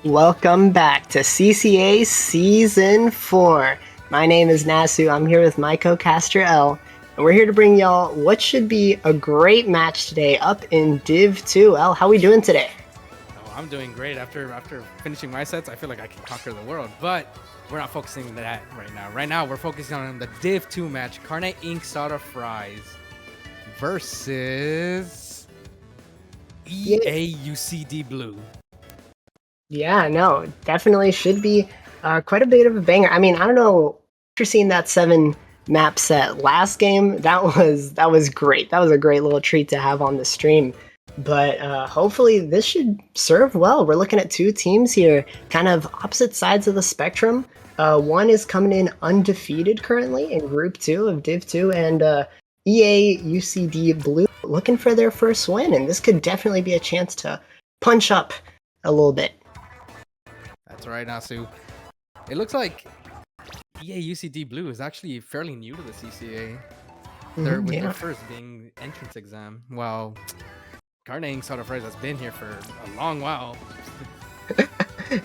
Welcome back to CCA Season 4. My name is Nasu. I'm here with my co-caster L, and we're here to bring y'all what should be a great match today up in Div 2. L, how we doing today? Oh, I'm doing great. After finishing my sets, I feel like I can conquer the world, but we're not focusing on that right now. Right now, we're focusing on the Div 2 match, Carne Inksada Fries versus EaUCD Blue. Yeah, no, definitely should be quite a bit of a banger. I mean, I don't know if you're seeing that 7 map set last game. That was great. That was a great little treat to have on the stream. But hopefully this should serve well. We're looking at 2 teams here, kind of opposite sides of the spectrum. One is coming in undefeated currently in Group 2 of Div 2, and EaUCD Blue looking for their first win. And this could definitely be a chance to punch up a little bit. That's right, Nasu. It looks like EaUCD Blue is actually fairly new to the CCA. They're with their first being entrance exam. While Carne Inksada Fries has been here for a long while.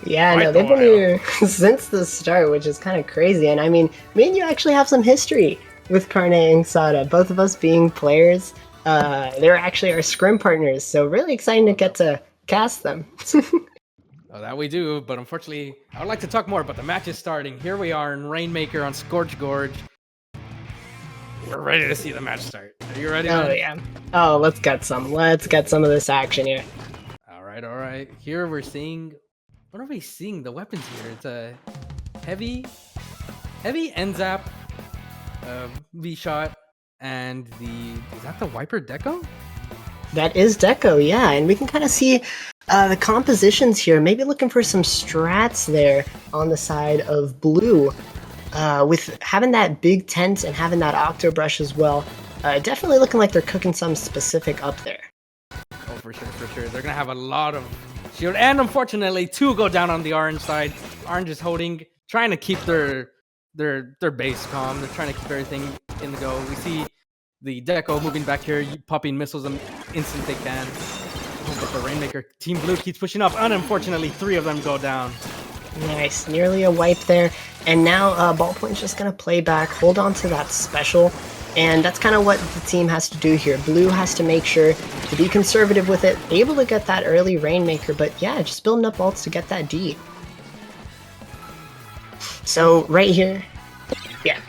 Yeah, no, they've been here since the start, which is kind of crazy. And I mean, me and you actually have some history with Carne Inksada, both of us being players. They're actually our scrim partners, so really exciting to get to cast them. Oh, that we do, but unfortunately, I would like to talk more, but the match is starting. Here we are in Rainmaker on Scorch Gorge. We're ready to see the match start. Are you ready? Oh, man? Yeah. Oh, let's get some. Let's get some of this action here. All right. Here we're seeing... What are we seeing? The weapons here. It's a heavy NZAP V-shot, and is that the Wiper Deco? That is Deco, yeah, and we can kind of see the compositions here. Maybe looking for some strats there on the side of Blue. With having that big tent and having that Octo Brush as well, definitely looking like they're cooking some specific up there. Oh, for sure. They're going to have a lot of shield, and unfortunately, 2 go down on the Orange side. Orange is trying to keep their base calm. They're trying to keep everything in the go. We see the Deco moving back here, popping missiles, and instant takedown. But the Rainmaker, Team Blue keeps pushing up, and unfortunately, 3 of them go down. Nice, nearly a wipe there. And now Ballpoint's just going to play back, hold on to that special, and that's kind of what the team has to do here. Blue has to make sure to be conservative with it, able to get that early Rainmaker, but yeah, just building up ults to get that D. So right here, yeah.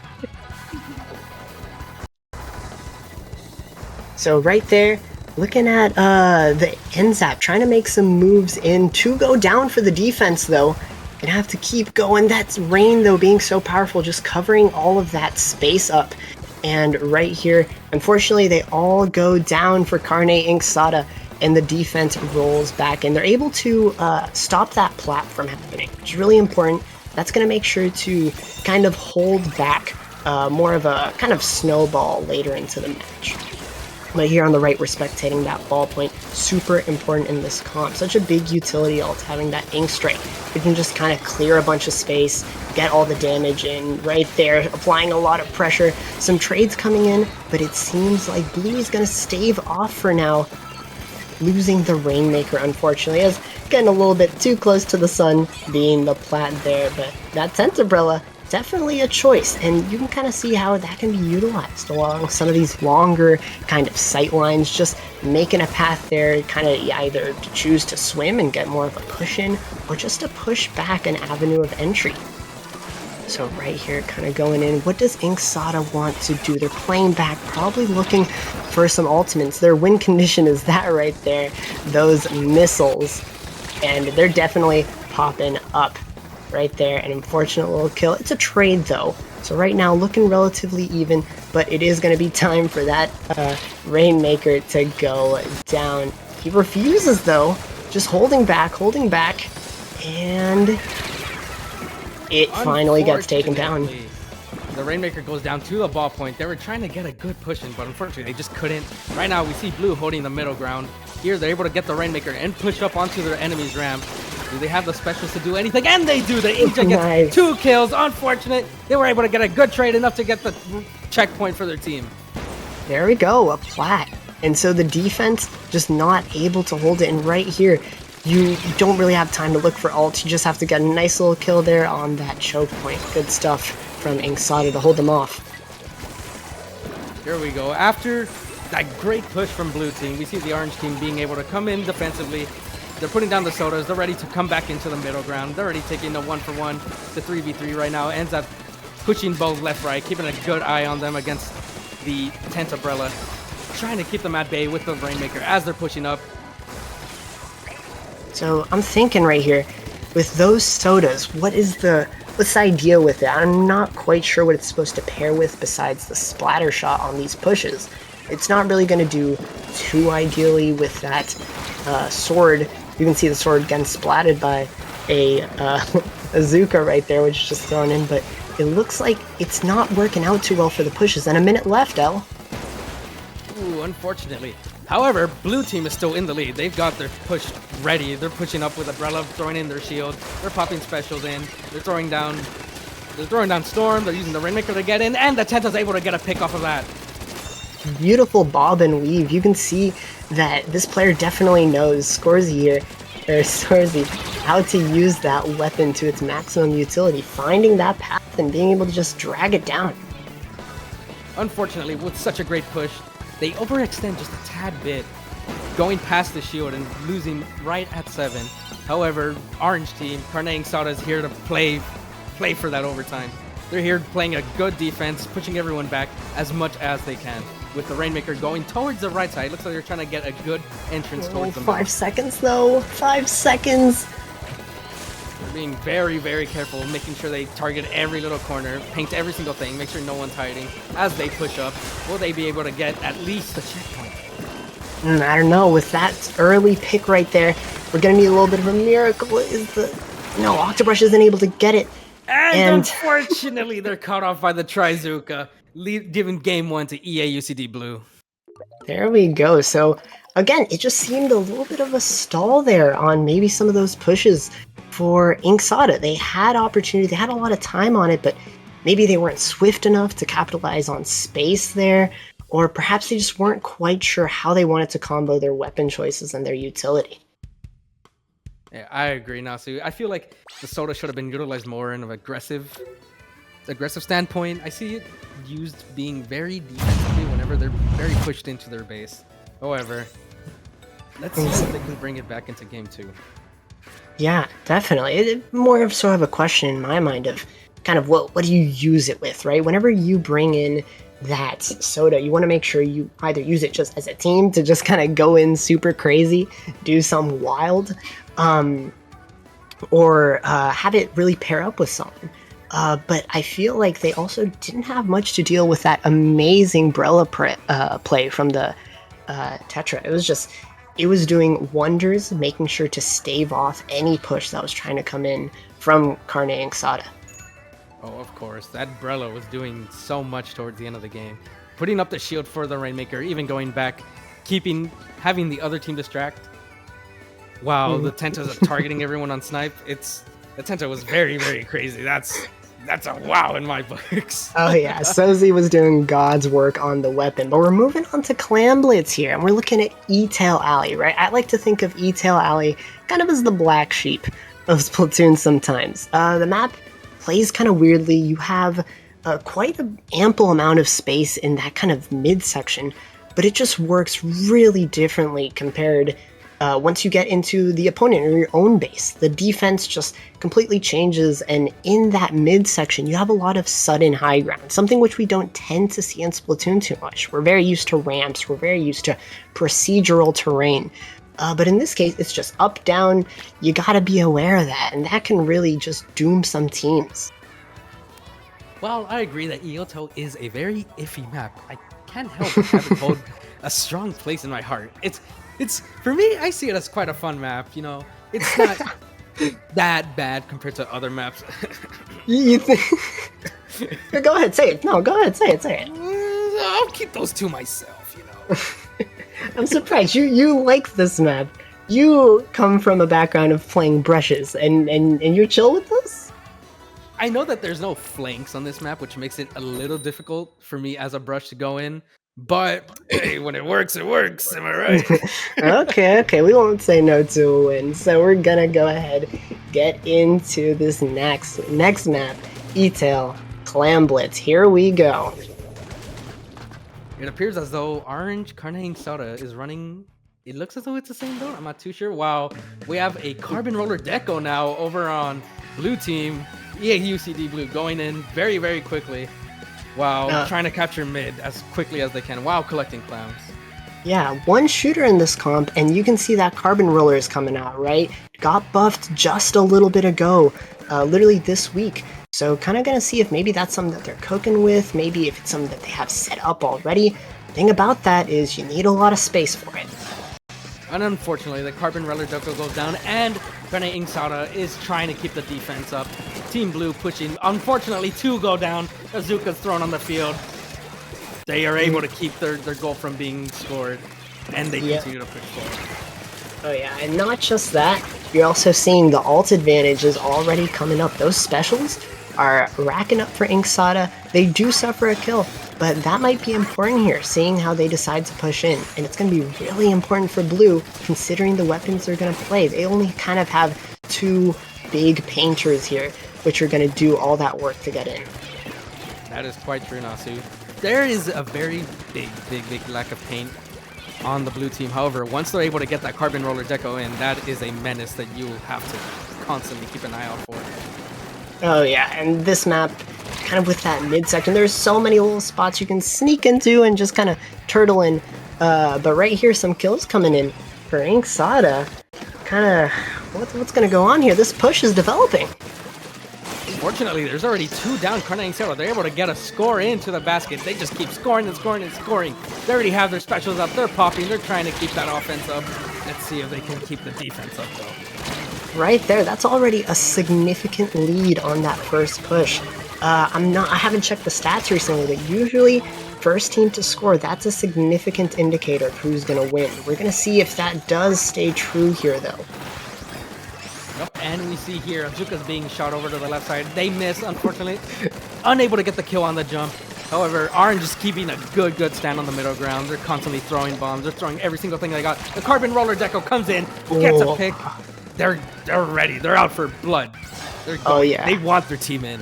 So right there, looking at the NZAP, trying to make some moves in to go down for the defense though. Gonna have to keep going. That's Rain though being so powerful, just covering all of that space up. And right here, unfortunately, they all go down for Carne Inksada, and the defense rolls back, and they're able to stop that plat from happening, which is really important. That's gonna make sure to kind of hold back more of a kind of snowball later into the match. But here on the right, we're spectating that Ballpoint. Super important in this comp. Such a big utility ult, having that Ink Strike. We can just kind of clear a bunch of space, get all the damage in right there, applying a lot of pressure. Some trades coming in, but it seems like Blue is going to stave off for now. Losing the Rainmaker, unfortunately, as getting a little bit too close to the sun, being the plat there. But that Tent Umbrella, definitely a choice, and you can kind of see how that can be utilized along some of these longer kind of sight lines, just making a path there, kind of either to choose to swim and get more of a push in, or just to push back an avenue of entry. So right here, kind of going in, what does Inksada want to do? They're playing back, probably looking for some ultimates. Their win condition is that right there, those missiles, and they're definitely popping up right there. An unfortunate little kill. It's a trade though, so right now looking relatively even, but it is going to be time for that Rainmaker to go down. He refuses though, just holding back, and it finally gets taken down. The Rainmaker goes down to the Ballpoint. They were trying to get a good push in, but unfortunately they just couldn't. Right now we see Blue holding the middle ground. Here they're able to get the Rainmaker and push up onto their enemy's ramp. Do they have the specials to do anything? And they do! The Inkja gets 2 kills. Unfortunate. They were able to get a good trade, enough to get the checkpoint for their team. There we go, a plat. And so the defense just not able to hold it. And right here, you don't really have time to look for ult. You just have to get a nice little kill there on that choke point. Good stuff from Inksada to hold them off. Here we go. After that great push from blue team, we see the orange team being able to come in defensively. They're putting down the sodas. They're ready to come back into the middle ground. They're already taking the 1-for-1, the 3v3 right now. Ends up pushing both left, right, keeping a good eye on them against the tent umbrella. Trying to keep them at bay with the Rainmaker as they're pushing up. So I'm thinking right here, with those sodas, what's the idea with it? I'm not quite sure what it's supposed to pair with besides the splatter shot on these pushes. It's not really going to do too ideally with that sword. You can see the sword getting splatted by a Azuka right there, which is just thrown in, but it looks like it's not working out too well for the pushes. And a minute left, El. Ooh, unfortunately. However, blue team is still in the lead. They've got their push ready. They're pushing up with Umbrella, throwing in their shield. They're popping specials in. They're throwing down Storm. They're using the Rainmaker to get in, and the Tenta's able to get a pick off of that. Beautiful bob and weave. You can see that this player definitely knows Scorzy how to use that weapon to its maximum utility, finding that path and being able to just drag it down. Unfortunately, with such a great push, they overextend just a tad bit, going past the shield and losing right at 7. However, orange team, Carne Inksada is here to play for that overtime. They're here playing a good defense, pushing everyone back as much as they can. With the Rainmaker going towards the right side, looks like they're trying to get a good entrance towards them. 5 seconds though, 5 seconds. They're being very, very careful, making sure they target every little corner, paint every single thing, make sure no one's hiding. As they push up, will they be able to get at least a checkpoint? I don't know, with that early pick right there, we're gonna need a little bit of a miracle. No, Octobrush isn't able to get it. And unfortunately, they're caught off by the Trizuka, giving game 1 to EaUCD Blue. There we go. So again, it just seemed a little bit of a stall there on maybe some of those pushes for Inksada. They had opportunity, they had a lot of time on it, but maybe they weren't swift enough to capitalize on space there, or perhaps they just weren't quite sure how they wanted to combo their weapon choices and their utility. Yeah, I agree, Nasu. I feel like the soda should have been utilized more in an aggressive standpoint. I see it used being very defensively whenever they're very pushed into their base. However, let's see if they can bring it back into game 2. Yeah, definitely. It more of sort of a question in my mind of kind of what do you use it with, right? Whenever you bring in that soda, you want to make sure you either use it just as a team to just kind of go in super crazy, do some wild, or have it really pair up with something. But I feel like they also didn't have much to deal with that amazing Brella play from the Tetra. It was doing wonders, making sure to stave off any push that was trying to come in from Carne Inksada. Oh, of course. That Brella was doing so much towards the end of the game. Putting up the shield for the Rainmaker, even going back, having the other team distract. Wow, the Tentas are targeting everyone on snipe. The Tenta was very, very crazy. That's a wow in my books. Oh yeah, Sozi was doing God's work on the weapon. But we're moving on to Clan Blitz here, and we're looking at E-Tail Alley, right? I like to think of E-Tail Alley kind of as the black sheep of Splatoon sometimes. The map plays kind of weirdly. You have quite an ample amount of space in that kind of midsection, but it just works really differently compared once you get into the opponent or your own base. The defense just completely changes, and in that midsection, you have a lot of sudden high ground, something which we don't tend to see in Splatoon too much. We're very used to ramps, we're very used to procedural terrain. But in this case, it's just up, down. You gotta be aware of that, and that can really just doom some teams. Well, I agree that Ioto is a very iffy map. I can't help but have it hold a strong place in my heart. It's for me, I see it as quite a fun map, you know. It's not that bad compared to other maps. You think? Go ahead, say it. No, go ahead, say it. I'll keep those to myself, you know. I'm surprised. You like this map. You come from a background of playing brushes, and you're chill with this? I know that there's no flanks on this map, which makes it a little difficult for me as a brush to go in. But hey, when it works, it works. Am I right? Okay, we won't say no to a win. So we're gonna go ahead, get into this next map, E-Tail Clam Blitz. Here we go. It appears as though orange Carne Inksada is running. It looks as though it's the same though. I'm not too sure. Wow, we have a carbon roller deco now over on blue team. EaUCD blue going in very, very quickly. Wow, trying to capture mid as quickly as they can while collecting clams. Yeah, one shooter in this comp, and you can see that carbon roller is coming out, right? Got buffed just a little bit ago, literally this week. So kind of gonna see if maybe that's something that they're cooking with, maybe if it's something that they have set up already. Thing about that is you need a lot of space for it. And unfortunately, the carbon roller deco goes down, and Carne Inksada is trying to keep the defense up. Team Blue pushing. Unfortunately, 2 go down. Azuka's thrown on the field. They are able to keep their goal from being scored, and they continue to push forward. Oh yeah, and not just that, you're also seeing the ult advantage is already coming up. Those specials are racking up for Inksada. They do suffer a kill, but that might be important here, seeing how they decide to push in. And it's going to be really important for Blue, considering the weapons they're going to play. They only kind of have 2 big painters here, which are going to do all that work to get in. That is quite true, Nasu. There is a very big lack of paint on the blue team. However, once they're able to get that carbon roller deco in, that is a menace that you have to constantly keep an eye out for. Oh yeah, and this map, kind of with that mid-section, there's so many little spots you can sneak into and just kind of turtle in. But right here, some kills coming in for Inksada. Kind of, what's going to go on here? This push is developing. Fortunately, there's already 2 down. Carne Inksada, they're able to get a score into the basket. They just keep scoring and scoring and scoring. They already have their specials up. They're popping. They're trying to keep that offense up. Let's see if they can keep the defense up, though. Right there, that's already a significant lead on that first push. I haven't checked the stats recently, but usually first team to score, that's a significant indicator of who's going to win. We're going to see if that does stay true here, though. Yep, and we see here Azuka's being shot over to the left side. They miss, unfortunately. Unable to get the kill on the jump. However, Orange is keeping a good stand on the middle ground. They're constantly throwing bombs. They're throwing every single thing they got. The carbon roller deco comes in, gets a pick. They're ready. They're out for blood. They're going. Oh yeah. They want their team in.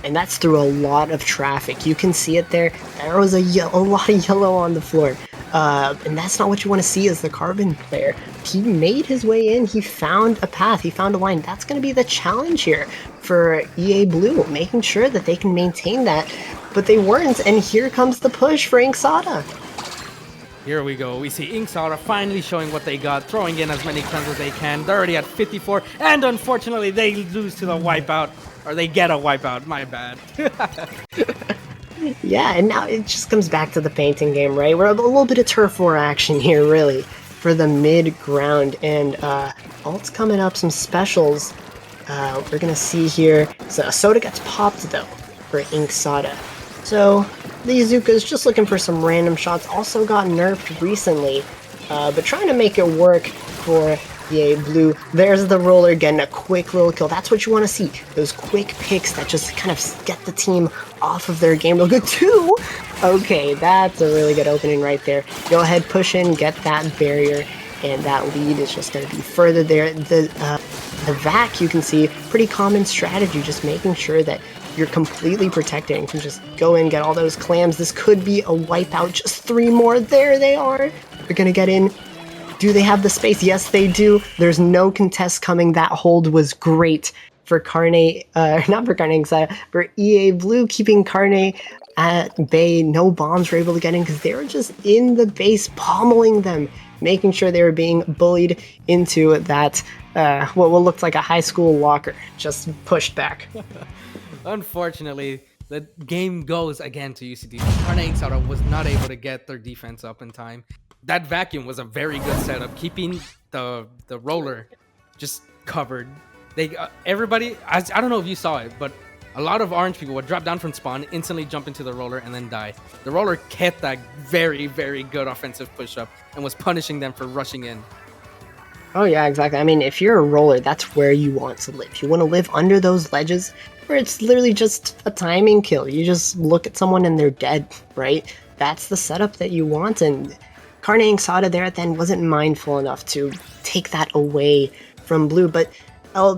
And that's through a lot of traffic. You can see it there. There was a lot of yellow on the floor. And that's not what you want to see as the carbon player. He made his way in. He found a path. He found a line. That's going to be the challenge here for EA Blue, making sure that they can maintain that. But they weren't, and here comes the push for Inksada. Here we go. We see Inksada finally showing what they got, throwing in as many cleanses as they can. They're already at 54, and unfortunately, they lose to the wipeout. Or they get a wipeout. My bad. Yeah, and now it just comes back to the painting game, right? We're a little bit of turf war action here, really, for the mid-ground. And ult's coming up, some specials. We're going to see here. So Soda gets popped, though, for Inksada. So the Izuka's just looking for some random shots. Also got nerfed recently, but trying to make it work for EA Blue. There's the roller getting a quick little kill. That's what you want to see. Those quick picks that just kind of get the team off of their game real good too. Okay, that's a really good opening right there. Go ahead, push in, get that barrier, and that lead is just going to be further there. The vac, you can see, pretty common strategy, just making sure that you're completely protected and can just go in, get all those clams. This could be a wipeout. Just 3 more. There they are. They're going to get in. Do they have the space? Yes, they do. There's no contest coming. That hold was great for Carne, not for Carne, for EA Blue, keeping Carne at bay. No bombs were able to get in because they were just in the base, pommeling them, making sure they were being bullied into that, what will look like a high school locker, just pushed back. Unfortunately, the game goes again to UCD. Carne Inksada was not able to get their defense up in time. That vacuum was a very good setup, keeping the roller just covered. They everybody, I don't know if you saw it, but a lot of orange people would drop down from spawn, instantly jump into the roller, and then die. The roller kept that very good offensive push-up and was punishing them for rushing in. Oh yeah, exactly. I mean, if you're a roller, that's where you want to live. You want to live under those ledges where it's literally just a timing kill. You just look at someone and they're dead, right? that's the setup that you want. And Carne Inksada there at the end wasn't mindful enough to take that away from Blue. But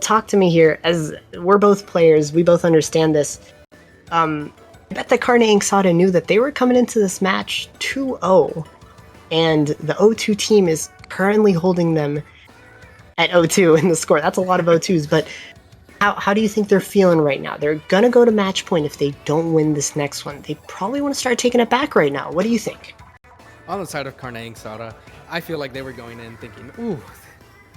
talk to me here, as we're both players, we both understand this. I bet that Carne Inksada knew that they were coming into this match 2-0, and the O2 team is currently holding them at 0-2 in the score. That's a lot of 0-2s, but how do you think they're feeling right now? They're gonna go to match point if they don't win this next one. They probably want to start taking it back right now. What do you think? On the side of Carne Inksada, I feel like they were going in thinking, ooh,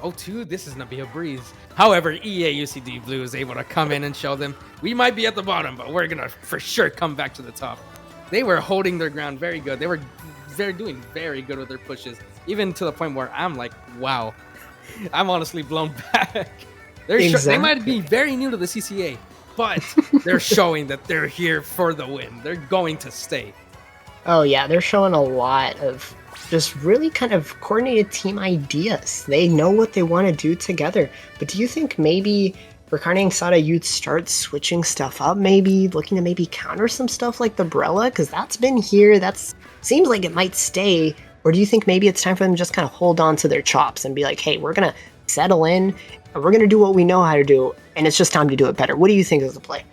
0-2, this is gonna be a breeze. However, EaUCD Blue is able to come in and show them, we might be at the bottom, but we're gonna for sure come back to the top. They were holding their ground very good. They're doing very good with their pushes, even to the point where I'm like, wow, I'm honestly blown back. They might be very new to the CCA, but they're showing that they're here for the win. They're going to stay. Oh yeah, they're showing a lot of just really kind of coordinated team ideas. They know what they want to do together. But do you think maybe for Carne Inksada you'd start switching stuff up, maybe looking to maybe counter some stuff like the Brella? Because that's been here, that's seems like it might stay. Or do you think maybe it's time for them to just kind of hold on to their chops and be like, hey, we're going to settle in, and we're going to do what we know how to do, and it's just time to do it better? What do you think is the play?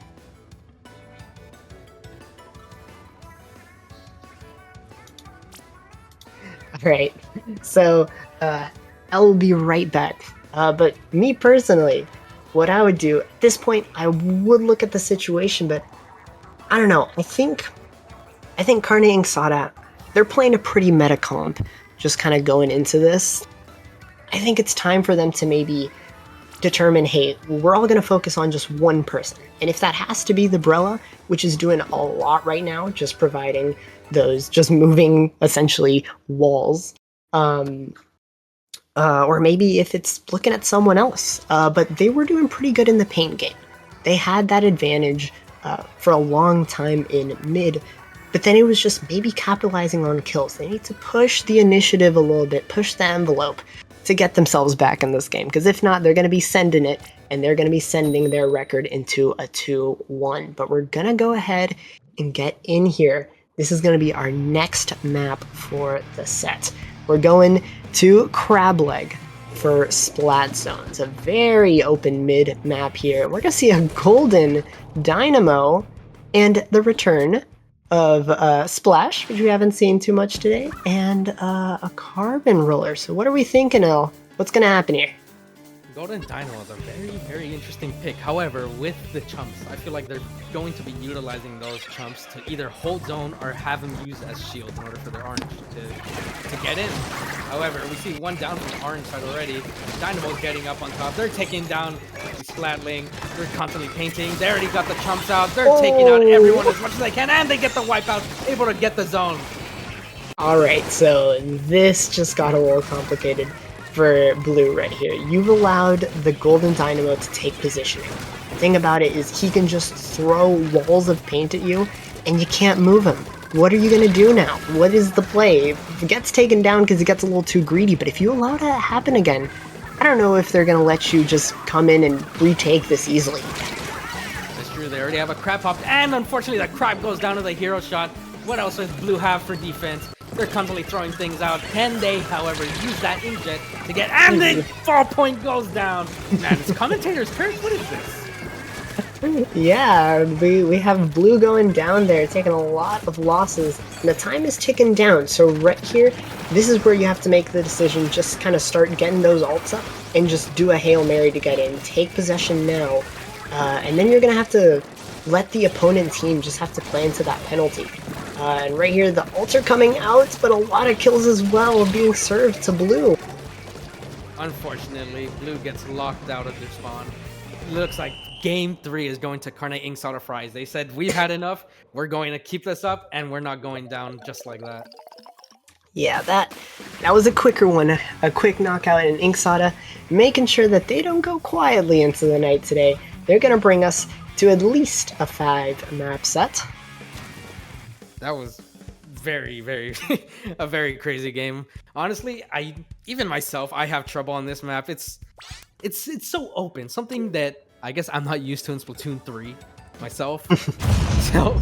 All right, so I'll be right back. But me personally, what I would do at this point, I would look at the situation, but I don't know. I think Carne Inksada, they're playing a pretty meta comp, just kind of going into this. I think it's time for them to maybe determine, hey, we're all going to focus on just one person. And if that has to be the Brella, which is doing a lot right now, just providing those, just moving essentially walls, or maybe if it's looking at someone else. But they were doing pretty good in the paint game. They had that advantage for a long time in mid, but then it was just maybe capitalizing on kills. They need to push the initiative a little bit, push the envelope to get themselves back in this game, because if not, they're going to be sending it, and they're going to be sending their record into a 2-1. But we're going to go ahead and get in here. This is going to be our next map for the set. We're going to Crab Leg for Splat Zone. It's a very open mid map here. We're going to see a golden dynamo and the return of Splash, which we haven't seen too much today, and a carbon roller. So what are we thinking, El? What's going to happen here? Golden Dino is a very, very interesting pick. However, with the chumps, I feel like they're going to be utilizing those chumps to either hold zone or have them use as shield in order for their orange to get in. However, we see one down from the orange side already. Dynamo's getting up on top. They're taking down the Splatling. They're constantly painting. They already got the chumps out. They're taking out everyone as much as they can, and they get the wipeout, able to get the zone. All right, so this just got a little complicated for Blue right here. You've allowed the Golden Dynamo to take positioning. The thing about it is he can just throw walls of paint at you, and you can't move him. What are you going to do now? What is the play? If it gets taken down because it gets a little too greedy, but if you allow that to happen again, I don't know if they're going to let you just come in and retake this easily. That's true. They already have a crab pop, and unfortunately that crab goes down to the hero shot. What else does Blue have for defense? They're constantly throwing things out. Can they, however, use that injet to get... And the fall point goes down! Man, it's commentator's curse? What is this? Yeah, we have Blue going down there, taking a lot of losses. And the time is ticking down, so right here, this is where you have to make the decision. Just kind of start getting those ults up and just do a Hail Mary to get in. Take possession now. And then you're going to have to let the opponent team just have to play into that penalty. And right here, the ults are coming out, but a lot of kills as well being served to Blue. Unfortunately, Blue gets locked out of their spawn. Looks like Game 3 is going to Carne Inksada Fries. They said, we've had enough, we're going to keep this up, and we're not going down just like that. Yeah, that was a quicker one, a quick knockout in Inksada, making sure that they don't go quietly into the night today. They're going to bring us to at least a 5-map set. That was very, very, a very crazy game. Honestly, even myself, I have trouble on this map. It's so open. Something that I guess I'm not used to in Splatoon 3 myself. So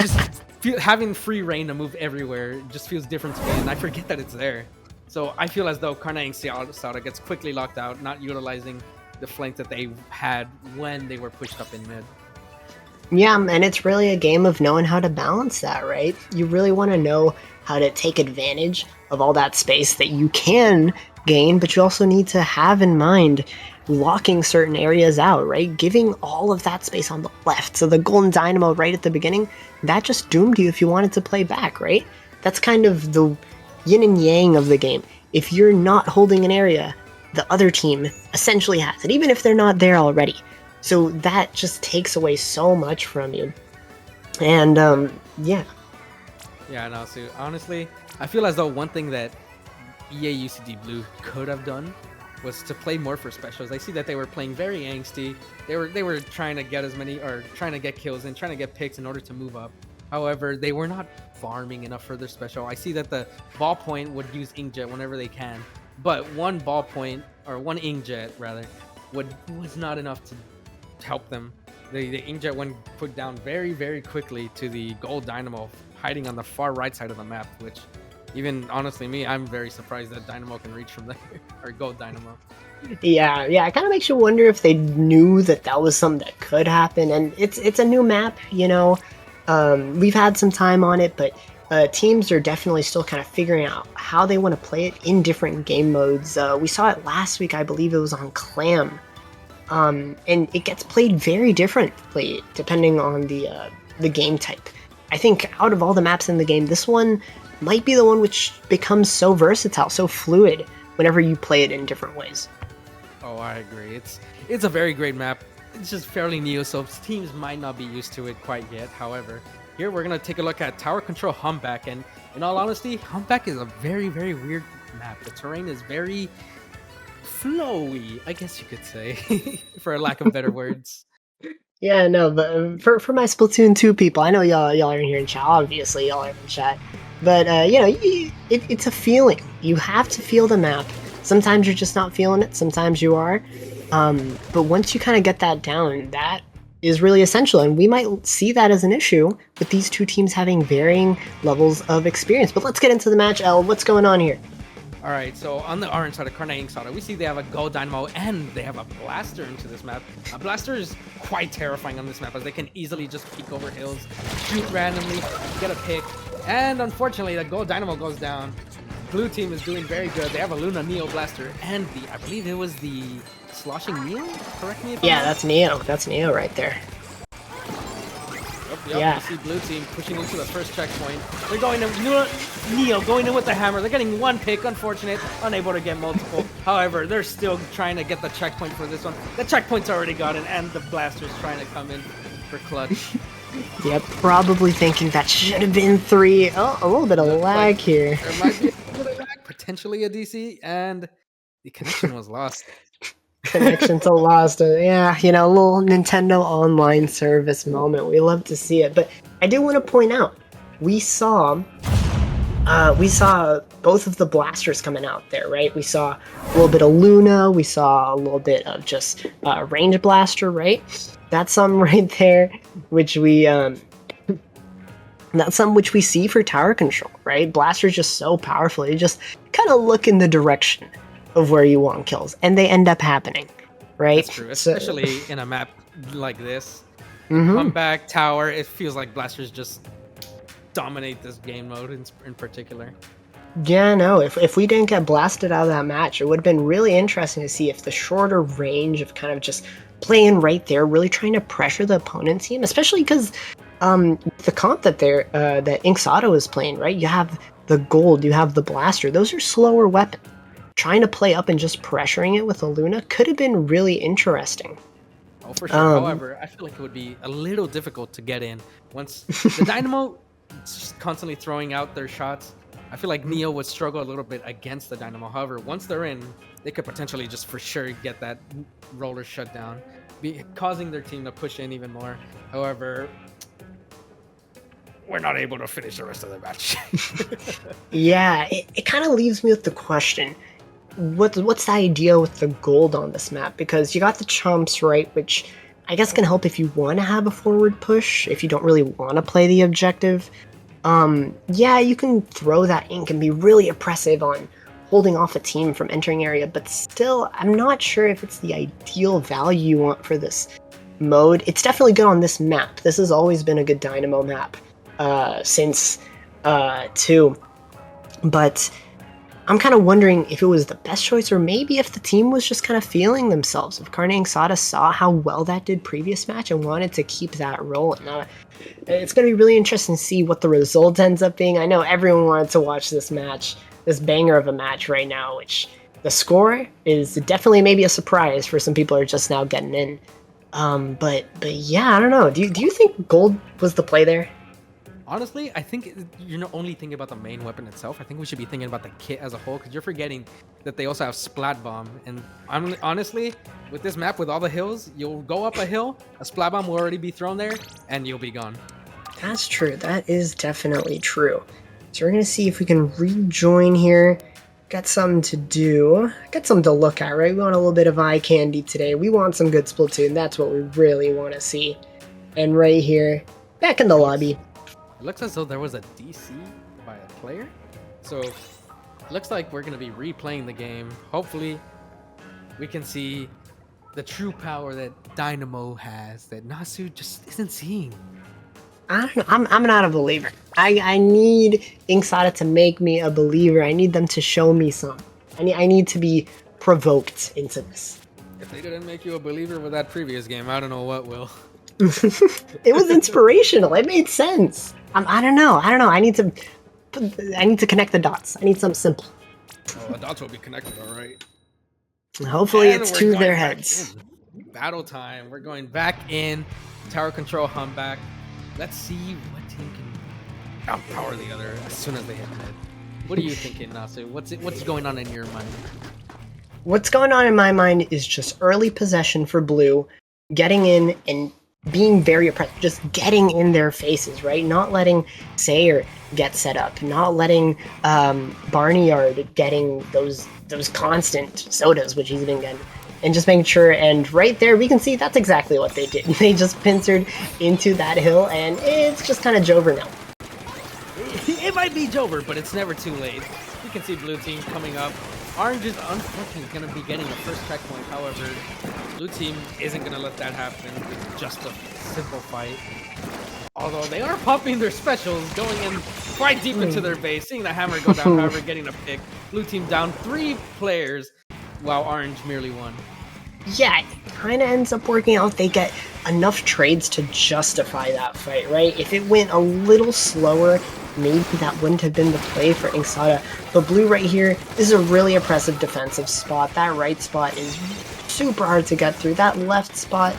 just having free reign to move everywhere just feels different to me, and I forget that it's there. So I feel as though Carne Inksada gets quickly locked out, not utilizing the flank that they had when they were pushed up in mid. Yeah, and it's really a game of knowing how to balance that, right? You really want to know how to take advantage of all that space that you can gain, but you also need to have in mind locking certain areas out, right? Giving all of that space on the left. So the Golden Dynamo right at the beginning, that just doomed you if you wanted to play back, right? That's kind of the yin and yang of the game. If you're not holding an area, the other team essentially has it, even if they're not there already. So that just takes away so much from you. And, yeah. Yeah, no, so honestly, I feel as though one thing that EaUCD Blue could have done was to play more for specials. I see that they were playing very angsty. They were trying to get as many, or trying to get kills and trying to get picks in order to move up. However, they were not farming enough for their special. I see that the ballpoint would use Inkjet whenever they can, but one ballpoint, or one Inkjet rather, was not enough to help them. The Inkjet went put down very, very quickly to the Gold Dynamo hiding on the far right side of the map, which even honestly I'm very surprised that Dynamo can reach from there, or Gold Dynamo. Yeah, it kind of makes you wonder if they knew that that was something that could happen. And it's a new map, you know. We've had some time on it, but teams are definitely still kind of figuring out how they want to play it in different game modes. We saw it last week, I believe it was on Clam. And it gets played very differently depending on the game type. I think out of all the maps in the game, this one might be the one which becomes so versatile, so fluid whenever you play it in different ways. Oh, I agree. It's a very great map. It's just fairly new, so teams might not be used to it quite yet. However, here we're going to take a look at Tower Control Humpback, and in all honesty, Humpback is a very, very weird map. The terrain is very flowy, I guess you could say, for a lack of better words. Yeah, no, but for my Splatoon 2 people, I know y'all are in here in chat. Obviously, y'all are in chat, but you know, it's a feeling. You have to feel the map. Sometimes you're just not feeling it. Sometimes you are. But once you kind of get that down, that is really essential, and we might see that as an issue with these two teams having varying levels of experience. But let's get into the match. El, what's going on here? All right, so on the orange side of Carne Inksada, we see they have a Gold Dynamo and they have a Blaster into this map. A Blaster is quite terrifying on this map, as they can easily just peek over hills, shoot randomly, get a pick, and unfortunately the Gold Dynamo goes down. Blue team is doing very good. They have a Luna Neo Blaster and I believe it was the Sloshing Neo? Correct me if I'm wrong? That's Neo. That's Neo right there. Yep, yeah. You see blue team pushing into the first checkpoint. They're going to Neo going in with the hammer. They're getting one pick, unfortunate, unable to get multiple. However, they're still trying to get the checkpoint for this one. The checkpoint's already gotten, and the Blaster's trying to come in for clutch. Yep, probably thinking that should have been 3. Oh, a little bit of lag here. There might be a little bit of lag, potentially a DC, and the connection was lost. Connection to lost. Yeah, you know, a little Nintendo Online service moment. We love to see it. But I do want to point out, we saw both of the blasters coming out there, right? We saw a little bit of Luna. We saw a little bit of just range blaster, right? That's some right there, which we that's some which we see for tower control, right? Blaster's just so powerful. You just kind of look in the direction of where you want kills, and they end up happening, right? That's true, especially in a map like this. Humpback, tower, it feels like blasters just dominate this game mode in particular. Yeah, no, if we didn't get blasted out of that match, it would have been really interesting to see if the shorter range of kind of just playing right there, really trying to pressure the opponent team, especially because the comp that that Inksada is playing, right? You have the gold, you have the blaster. Those are slower weapons. Trying to play up and just pressuring it with a Luna could have been really interesting. Oh, for sure. However, I feel like it would be a little difficult to get in. Once the Dynamo is constantly throwing out their shots, I feel like Neo would struggle a little bit against the Dynamo. However, once they're in, they could potentially just for sure get that roller shut down, causing their team to push in even more. However, we're not able to finish the rest of the match. Yeah, it kind of leaves me with the question. What's the idea with the gold on this map? Because you got the chomps, right, which I guess can help if you want to have a forward push, if you don't really want to play the objective. Yeah, you can throw that ink and be really oppressive on holding off a team from entering area, but still, I'm not sure if it's the ideal value you want for this mode. It's definitely good on this map. This has always been a good Dynamo map since 2, but I'm kind of wondering if it was the best choice, or maybe if the team was just kind of feeling themselves. If Carne Inksada saw how well that did previous match and wanted to keep that rolling. Now, it's going to be really interesting to see what the result ends up being. I know everyone wanted to watch this match, this banger of a match right now, which the score is definitely maybe a surprise for some people who are just now getting in. But yeah, I don't know. Do you think gold was the play there? Honestly, I think you're not only thinking about the main weapon itself. I think we should be thinking about the kit as a whole, because you're forgetting that they also have Splat Bomb. And honestly, with this map, with all the hills, you'll go up a hill, a Splat Bomb will already be thrown there, and you'll be gone. That's true. That is definitely true. So we're going to see if we can rejoin here. Got something to do. Got something to look at, right? We want a little bit of eye candy today. We want some good Splatoon. That's what we really want to see. And right here, back in the lobby. It looks as though there was a DC by a player. So it looks like we're going to be replaying the game. Hopefully, we can see the true power that Dynamo has that Nasu just isn't seeing. I don't know. I'm not a believer. I need Inksada to make me a believer. I need them to show me some. I need to be provoked into this. If they didn't make you a believer with that previous game, I don't know what will. It was inspirational. It made sense. I don't know. I need to connect the dots. I need something simple. Oh, the dots will be connected, all right. Hopefully, it's to their heads. Battle time. We're going back in. Tower control humpback. Let's see what team can outpower the other as soon as they hit mid. What are you thinking, Nasu? What's going on in your mind? What's going on in my mind is just early possession for Blue, getting in and being very oppressive, just getting in their faces, right? Not letting Sayer get set up, not letting Barnyard getting those constant sodas, which he's been getting, and just making sure. And right there, we can see that's exactly what they did. They just pincered into that hill, and it's just kind of Jover now. It might be Jover, but it's never too late. You can see Blue team coming up. Orange is unfortunately going to be getting the first checkpoint. However, Blue team isn't going to let that happen. It's just a simple fight. Although they are popping their specials, going in quite deep into their base, seeing the hammer go down, however, getting a pick. Blue team down 3 players, while Orange merely 1. Yeah, it kind of ends up working out. They get enough trades to justify that fight, right? If it went a little slower, maybe that wouldn't have been the play for Inksada. But Blue right here, this is a really oppressive defensive spot. That right spot is super hard to get through. That left spot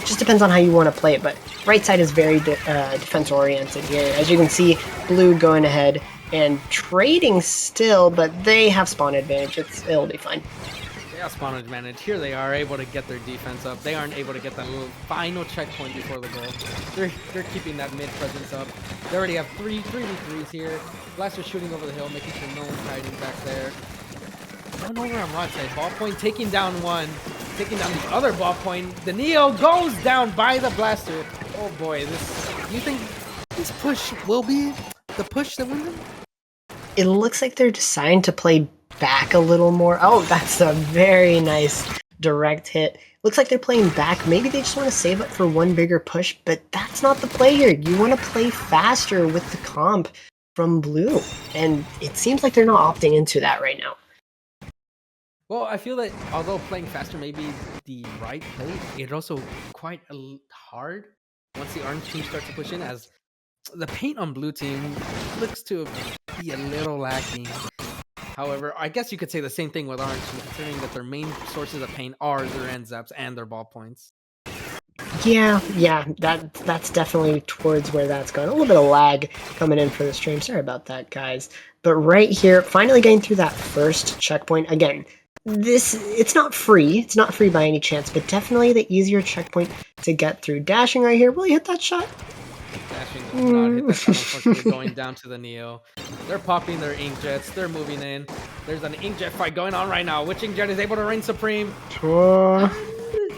just depends on how you want to play it, but right side is very defense oriented here. As you can see, Blue going ahead and trading still, but they have spawn advantage. It'll be fine. They have spawn advantage. Here they are able to get their defense up. They aren't able to get that little final checkpoint before the goal. They're keeping that mid presence up. They already have 3v3s here. Blaster shooting over the hill, making sure no one's hiding back there. Run over on right side. Ball point taking down one. Taking down the other ball point. The Neo goes down by the Blaster. Oh boy, do you think this push will be the push that wins them? It looks like they're deciding to play back a little more. Oh, that's a very nice direct hit. Looks like they're playing back. Maybe they just want to save up for one bigger push, but that's not the play here. You want to play faster with the comp from Blue, and it seems like they're not opting into that right now. Well, I feel that although playing faster may be the right play, it's also quite hard once the Orange team starts to push in, as the paint on Blue team looks to be a little lacking. However, I guess you could say the same thing with Orange, considering that their main sources of paint are their end zaps and their ball points. Yeah, that's definitely towards where that's going. A little bit of lag coming in for the stream. Sorry about that, guys. But right here, finally getting through that first checkpoint. Again, it's not free. It's not free by any chance, but definitely the easier checkpoint to get through. Dashing right here. Will he hit that shot? Dashing does not hit that shot, unfortunately, going down to the Neo. They're popping their inkjets. They're moving in. There's an inkjet fight going on right now. Which inkjet is able to reign supreme?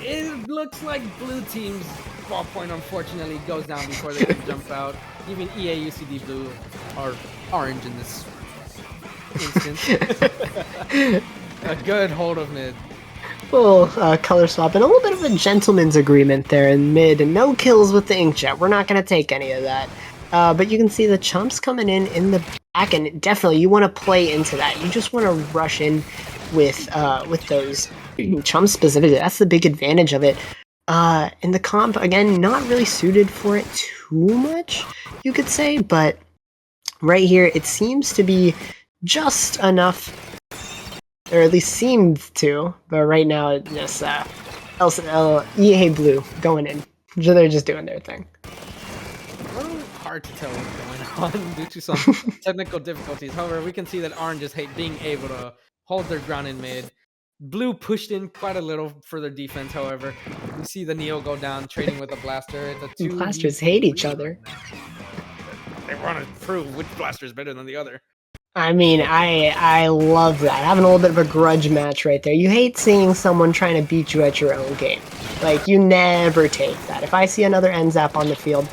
It looks like Blue team's ball point, unfortunately, goes down before they can jump out. giving EaUCD Blue or orange in this instance a good hold of mid. Little color swap and a little bit of a gentleman's agreement there in mid, and no kills with the Inkjet. We're not going to take any of that. But you can see the chumps coming in the back, and definitely you want to play into that. You just want to rush in with those chumps specifically. That's the big advantage of it. And the comp, again, not really suited for it too much, you could say, but right here it seems to be just enough, or at least seemed to, but right now it just EA Blue going in. They're just doing their thing. A little hard to tell what's going on due to some technical difficulties. However, we can see that Orange is being able to hold their ground in mid. Blue pushed in quite a little for their defense, however. We see the Neo go down, trading with a Blaster. It's a 2v3. Blasters hate each other. They want to prove which Blaster is better than the other. I mean, I love that. Having a little bit of a grudge match right there. You hate seeing someone trying to beat you at your own game. Like, you never take that. If I see another NZAP on the field,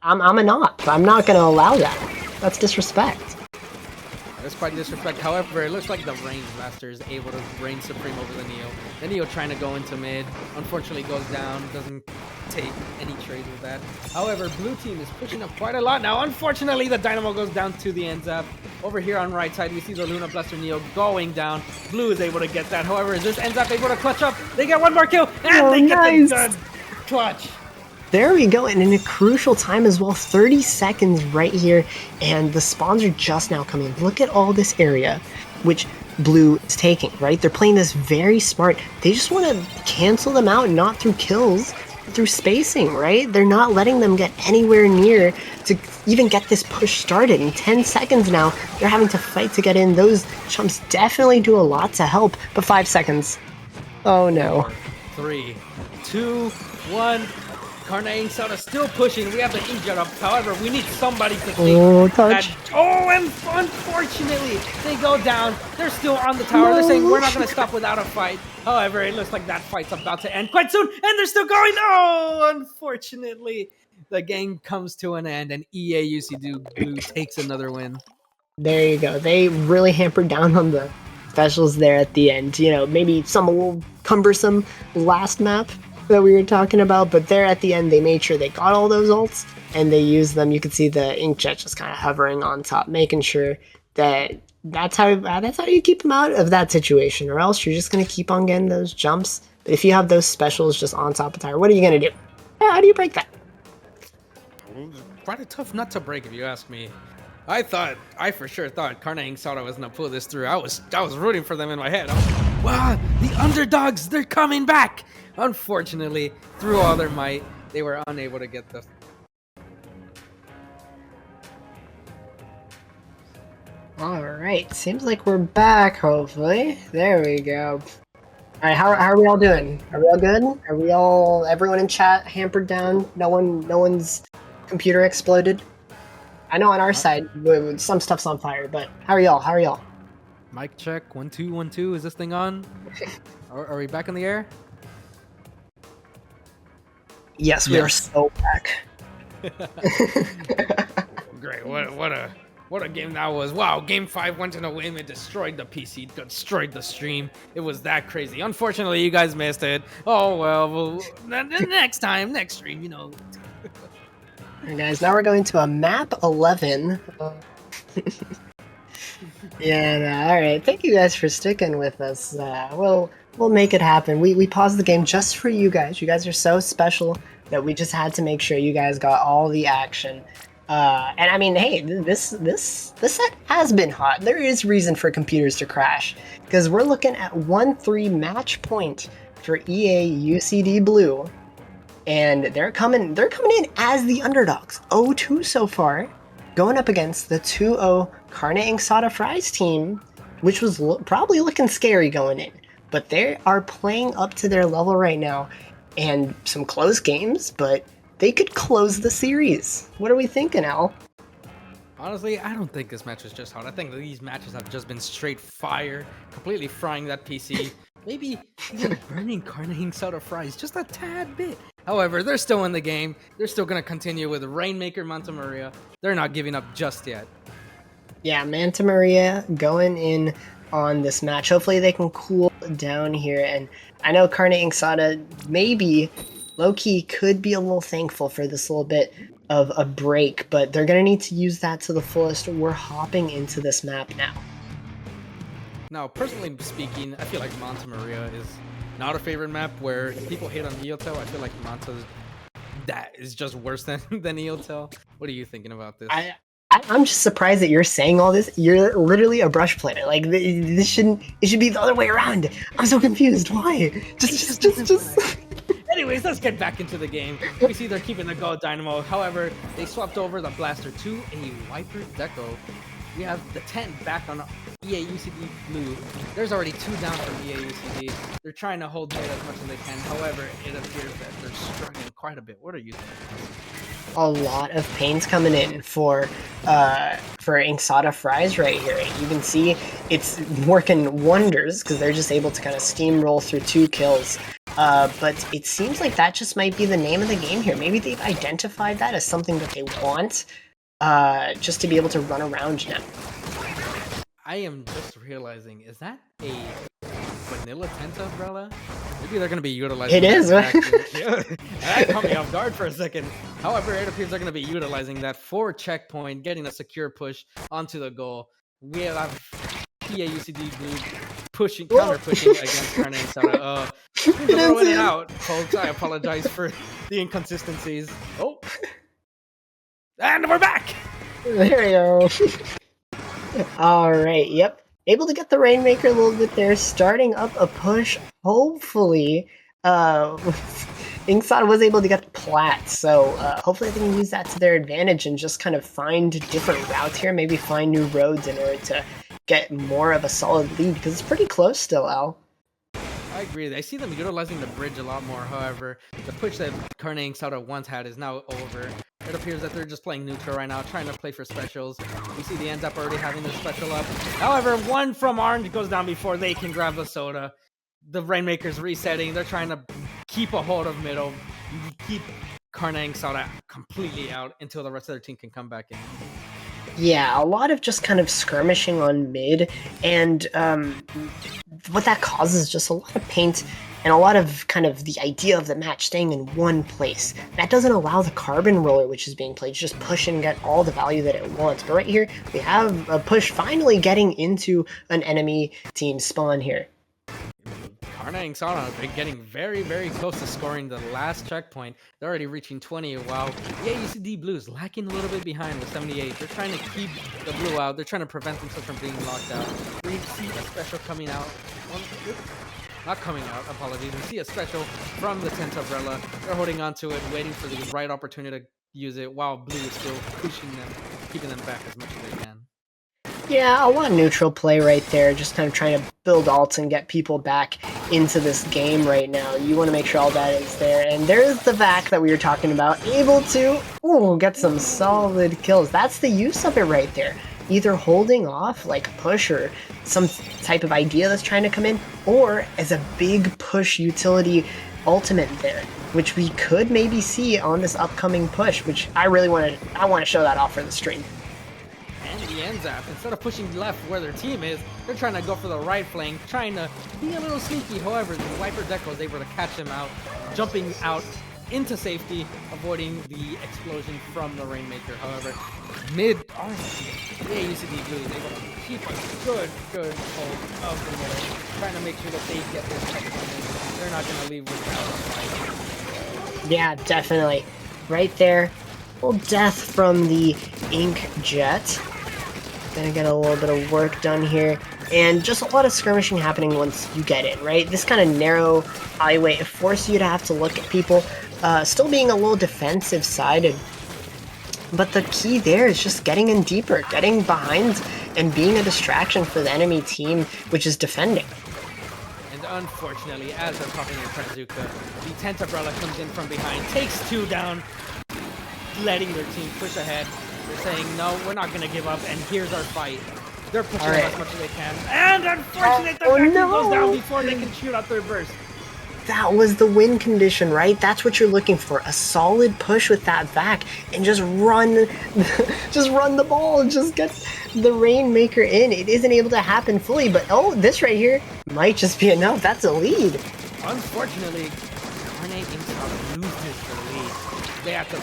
I'm a not. I'm not going to allow that. That's disrespect. That's quite disrespect. However, it looks like the range master is able to reign supreme over the Neo. The Neo trying to go into mid. Unfortunately goes down. Doesn't take any trade with that. However, blue team is pushing up quite a lot now. Unfortunately, the Dynamo goes down to the NZAP. Over here on right side, we see the Luna Blaster Neo going down. Blue is able to get that. However, is this NZAP able to clutch up? They get one more kill, and they get the good clutch. There we go, and in a crucial time as well, 30 seconds right here, and the spawns are just now coming in. Look at all this area, which blue is taking, right? They're playing this very smart. They just want to cancel them out, not through kills, but through spacing, right? They're not letting them get anywhere near to even get this push started. In 10 seconds now, they're having to fight to get in. Those chumps definitely do a lot to help, but 5 seconds. Oh no. 3, 2, 1. Carne Inksada still pushing. We have the Inkjet up. However, we need somebody to take that. Oh, and unfortunately, they go down. They're still on the tower. They're saying, we're not going to stop without a fight. However, it looks like that fight's about to end quite soon, and they're still going. Oh, unfortunately, the game comes to an end, and EaUCD Blue takes another win. There you go. They really hampered down on the specials there at the end. You know, maybe some a little cumbersome last map that we were talking about, but there at the end they made sure they got all those ults and they used them. You could see the Inkjet just kind of hovering on top, making sure that that's how you keep them out of that situation, or else you're just going to keep on getting those jumps. But if you have those specials just on top of the tower, what are you going to do? How do you break that? Quite a tough nut to break, if you ask me. I for sure thought Carne Inksada was gonna pull this through. I was rooting for them in my head. I was like, wow, the underdogs, they're coming back. Unfortunately, through all their might, they were unable to get the. All right, seems like we're back. Hopefully, there we go. All right, how are we all doing? Are we all good? Are we all? Everyone in chat hampered down? No one's computer exploded. I know on our side, some stuff's on fire, but how are y'all? How are y'all? Mic check, 1 2 1 2. Is this thing on? Are we back in the air? Yes, we are so back. Great. What a game that was. Wow, game 5 went in a whim. It destroyed the PC, destroyed the stream. It was that crazy. Unfortunately, you guys missed it. Oh well, next time, next stream, you know. Alright guys, now we're going to a map 11. Yeah, alright. Thank you guys for sticking with us. We'll make it happen. We paused the game just for you guys. You guys are so special that we just had to make sure you guys got all the action. And I mean, hey, this set has been hot. There is reason for computers to crash, because we're looking at 1-3 match point for EaUCD Blue. And they're coming in as the underdogs. 0-2 so far, going up against the 2-0 Carne Inksada Fries team, which was probably looking scary going in. But they are playing up to their level right now, and some close games, but they could close the series. What are we thinking, Al? Honestly, I don't think this match is just hot. I think these matches have just been straight fire, completely frying that PC. Maybe even burning Carne Inksada Fries just a tad bit. However, they're still in the game. They're still going to continue with Rainmaker, Manta Maria. They're not giving up just yet. Yeah, Manta Maria going in on this match. Hopefully they can cool down here. And I know Carne Inksada maybe low-key could be a little thankful for this little bit of a break, but they're going to need to use that to the fullest. We're hopping into this map now. Now, personally speaking, I feel like Manta Maria is not a favorite map where people hate on EaUCD. I feel like Manta's that is just worse than EaUCD. What are you thinking about this? I'm just surprised that you're saying all this. You're literally a brush player. Like this shouldn't. It should be the other way around. I'm so confused. Why? Just. Anyways, let's get back into the game. We see they're keeping the Go Dynamo. However, they swapped over the Blaster to a Wiper Deco. We have the 10 back on EaUCD blue. There's already 2 down from EaUCD. They're trying to hold mid as much as they can. However, it appears that they're struggling quite a bit. What are you thinking? A lot of pains coming in for Inksada Fries right here. You can see it's working wonders because they're just able to kind of steamroll through 2 kills. But it seems like that just might be the name of the game here. Maybe they've identified that as something that they want just to be able to run around now. I am just realizing, is that a vanilla tent umbrella? Maybe they're going to be utilizing it. It is, right? That caught me off guard for a second. However, it appears they're going to be utilizing that for checkpoint, getting a secure push onto the goal. We have EaUCD blue pushing, counter pushing against Carne Inksada. Throwing it out, folks. I apologize for the inconsistencies. Oh, and we're back. There we go. All right. Yep. Able to get the Rainmaker a little bit there, starting up a push. Hopefully, Inksada was able to get the plat, so hopefully they can use that to their advantage and just kind of find different routes here, maybe find new roads in order to get more of a solid lead, because it's pretty close still, Al. I agree. I see them utilizing the bridge a lot more. However, the push that Carne Inksada once had is now over. It appears that they're just playing neutral right now, trying to play for specials. We see the ends up already having their special up. However, one from Orange goes down before they can grab the soda. The Rainmaker's resetting. They're trying to keep a hold of middle, keep Carne Inksada completely out until the rest of their team can come back in. Yeah, a lot of just kind of skirmishing on mid, and what that causes is just a lot of paint and a lot of kind of the idea of the match staying in one place. That doesn't allow the carbon roller, which is being played, to just push and get all the value that it wants. But right here, we have a push finally getting into an enemy team spawn here. Carne Inksada have been getting very, very close to scoring the last checkpoint. They're already reaching 20, while EaUCD blue is lacking a little bit behind with 78. They're trying to keep the blue out. They're trying to prevent themselves from being locked out. We see a special coming out. Not coming out, apologies. We see a special from the tent umbrella. They're holding on to it, waiting for the right opportunity to use it, while blue is still pushing them, keeping them back as much as they can. Yeah, a lot of neutral play right there, just kind of trying to build ults and get people back into this game right now. You want to make sure all that is there. And there's the back that we were talking about, able to get some solid kills. That's the use of it right there. Either holding off like a push or some type of idea that's trying to come in, or as a big push utility ultimate there, which we could maybe see on this upcoming push, which I want to show that off for the stream. And the ends up, instead of pushing left where their team is, they're trying to go for the right flank, trying to be a little sneaky. However, the Wiper Deco is able to catch him out, jumping out into safety, avoiding the explosion from the Rainmaker. However, mid-orange, EaUCD blue is able to keep a good hold of the middle, trying to make sure that they get their checkpoint in. They're not going to leave without a fight. Yeah, definitely. Right there. Well, death from the Ink Jet. Gonna get a little bit of work done here. And just a lot of skirmishing happening once you get in, right? This kind of narrow alleyway, it forces you to have to look at people. Still being a little defensive-sided. But the key there is just getting in deeper, getting behind, and being a distraction for the enemy team, which is defending. And unfortunately, as they're popping in Brazuka, the tent umbrella comes in from behind, takes 2 down, letting their team push ahead. They're saying, no, we're not going to give up, and here's our fight. They're pushing as much as they can. And unfortunately, the goes down before they can shoot out their burst. that was the win condition, right? That's what you're looking for. A solid push with that vac and just run just run the ball, just get the Rainmaker in. It isn't able to happen fully, but oh, this right here might just be enough. That's a lead. Unfortunately, Carne Inksada loses the lead. They have to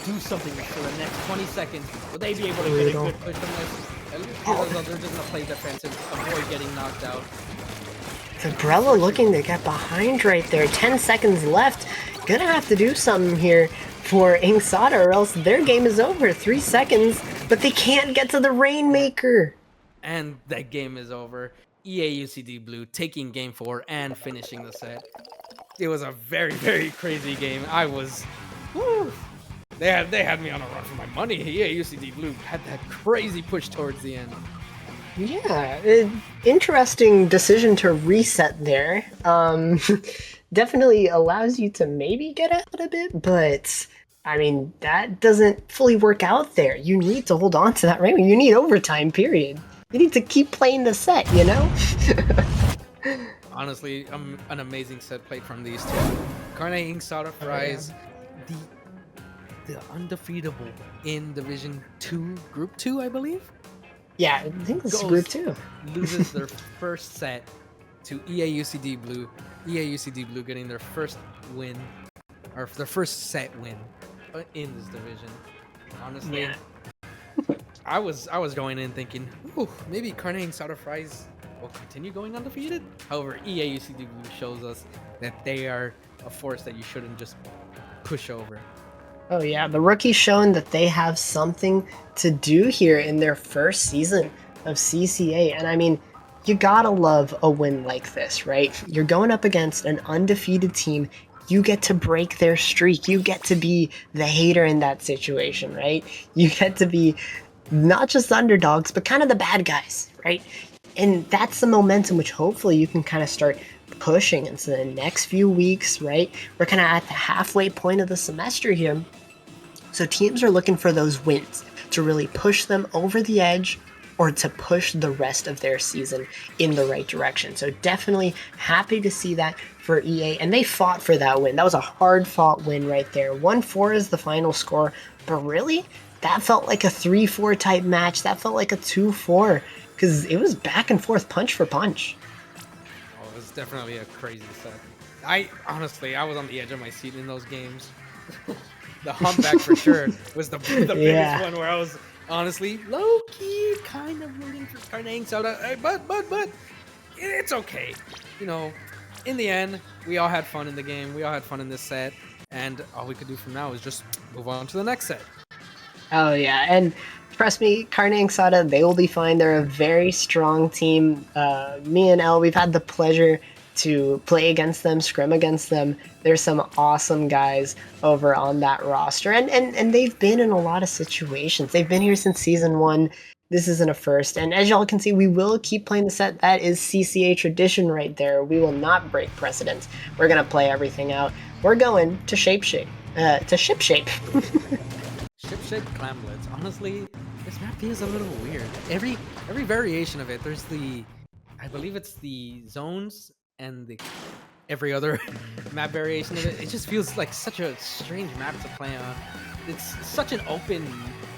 do something for the next 20 seconds. Will they be able to get a good push on this? They're just gonna play defensive, avoid getting knocked out. Zabrella looking to get behind right there. 10 seconds left. Gonna have to do something here for Inksada or else their game is over. 3 seconds, but they can't get to the Rainmaker. And that game is over. EaUCD Blue taking game 4 and finishing the set. It was a very, very crazy game. I was... Woo, they had me on a run for my money. EaUCD Blue had that crazy push towards the end. Yeah, interesting decision to reset there. Definitely allows you to maybe get ahead a bit, but I mean, that doesn't fully work out there. You need to hold on to that right. You need overtime, period. You need to keep playing the set, you know? Honestly, an amazing set played from these two. Carne Inksada Fries, the undefeatable in Division 2, Group 2, I believe? Yeah, I think this is Group 2. Loses their first set to EaUCD Blue. EaUCD Blue getting their first win, or their first set win in this division. Honestly, yeah. I was going in thinking, ooh, maybe Carne Inksada Fries will continue going undefeated. However, EaUCD Blue shows us that they are a force that you shouldn't just push over. Oh yeah, the rookie's shown that they have something to do here in their first season of CCA. And I mean, you gotta love a win like this, right? You're going up against an undefeated team. You get to break their streak. You get to be the hater in that situation, right? You get to be not just underdogs, but kind of the bad guys, right? And that's the momentum which hopefully you can kind of start pushing into the next few weeks, right? We're kind of at the halfway point of the semester here. So teams are looking for those wins to really push them over the edge or to push the rest of their season in the right direction. So definitely happy to see that for EA, and they fought for that win. That was a hard-fought win right there. 1-4 is the final score, but really, that felt like a 3-4 type match. That felt like a 2-4, because it was back and forth, punch for punch. Oh, it was definitely a crazy set. I was on the edge of my seat in those games. The humpback for sure was the biggest one where I was honestly low-key kind of rooting for Carne Inksada, but it's okay. You know, in the end, we all had fun in the game. We all had fun in this set, and all we could do from now is just move on to the next set. Oh yeah, and trust me, Carne Inksada, they will be fine. They're a very strong team. Me and Elle, we've had the pleasure to play against them, scrim against them. There's some awesome guys over on that roster, and they've been in a lot of situations. They've been here since Season 1. This isn't a first, and as y'all can see, we will keep playing the set. That is CCA tradition right there. We will not break precedent. We're gonna play everything out. We're going to Ship Shape. Ship Clamblets. Honestly, this map feels a little weird. Every variation of it, there's I believe it's the zones and every other map variation of it. It just feels like such a strange map to play on. It's such an open...